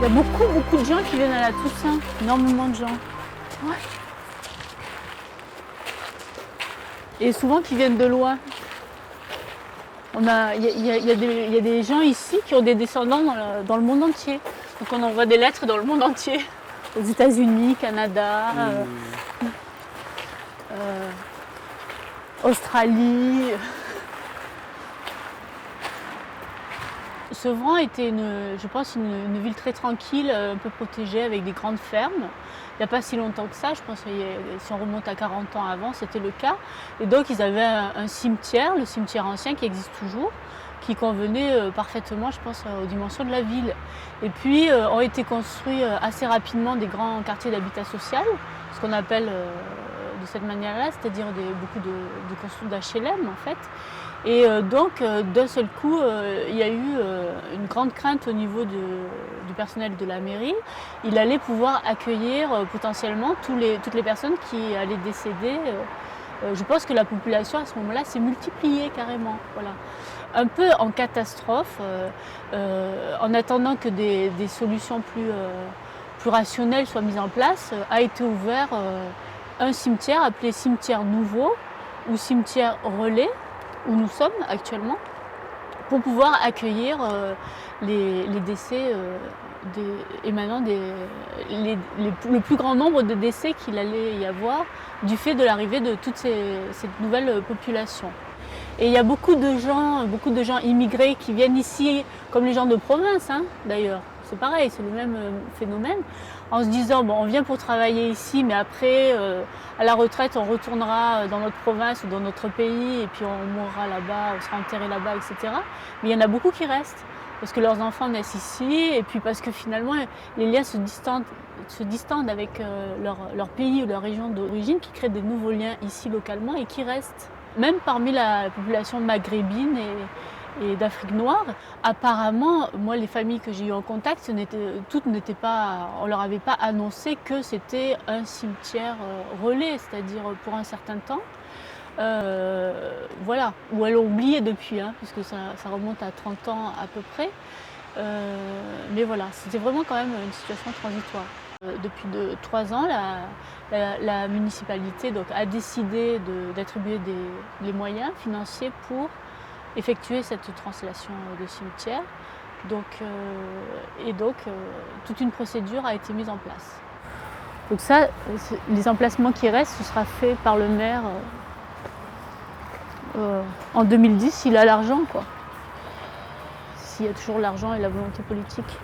Il y a beaucoup de gens qui viennent à la Toussaint, énormément de gens. Ouais. Et souvent qui viennent de loin. Il y a des gens ici qui ont des descendants dans le monde entier. Donc on envoie des lettres dans le monde entier. Aux États-Unis, Canada, Australie. Sevran était, je pense, une ville très tranquille, un peu protégée, avec des grandes fermes. Il n'y a pas si longtemps que ça, je pense que si on remonte à 40 ans avant, c'était le cas. Et donc ils avaient un cimetière, le cimetière ancien qui existe toujours, qui convenait parfaitement, je pense, aux dimensions de la ville. Et puis ont été construits assez rapidement des grands quartiers d'habitat social, ce qu'on appelle de cette manière-là, c'est-à-dire beaucoup de constructions d'HLM en fait. Et donc d'un seul coup, il y a eu une grande crainte au niveau du personnel de la mairie. Il allait pouvoir accueillir potentiellement toutes les personnes qui allaient décéder. Je pense que la population à ce moment-là s'est multipliée carrément. Voilà. Un peu en catastrophe, en attendant que des solutions plus rationnelles soient mises en place, a été ouvert un cimetière appelé cimetière nouveau ou cimetière relais, où nous sommes actuellement, pour pouvoir accueillir les décès émanant le plus grand nombre de décès qu'il allait y avoir du fait de l'arrivée de toute cette nouvelle population. Et il y a beaucoup de gens immigrés qui viennent ici, comme les gens de province d'ailleurs. C'est pareil, c'est le même phénomène, en se disant bon, on vient pour travailler ici, mais après, à la retraite, on retournera dans notre province ou dans notre pays, et puis on mourra là-bas, on sera enterré là-bas, etc. Mais il y en a beaucoup qui restent, parce que leurs enfants naissent ici, et puis parce que finalement, les liens se distendent avec leur pays ou leur région d'origine, qui créent des nouveaux liens ici localement et qui restent. Même parmi la population maghrébine et d'Afrique noire, apparemment, moi, les familles que j'ai eues en contact, toutes n'étaient pas, on leur avait pas annoncé que c'était un cimetière relais, c'est-à-dire pour un certain temps. Voilà, ou elles l'ont oublié depuis, puisque ça remonte à 30 ans à peu près. Mais voilà, c'était vraiment quand même une situation transitoire. Depuis 3 ans, la municipalité a décidé d'attribuer les moyens financiers pour effectuer cette translation de cimetière. Donc, toute une procédure a été mise en place. Donc ça, les emplacements qui restent, ce sera fait par le maire en 2010, s'il a l'argent, quoi. S'il y a toujours l'argent et la volonté politique.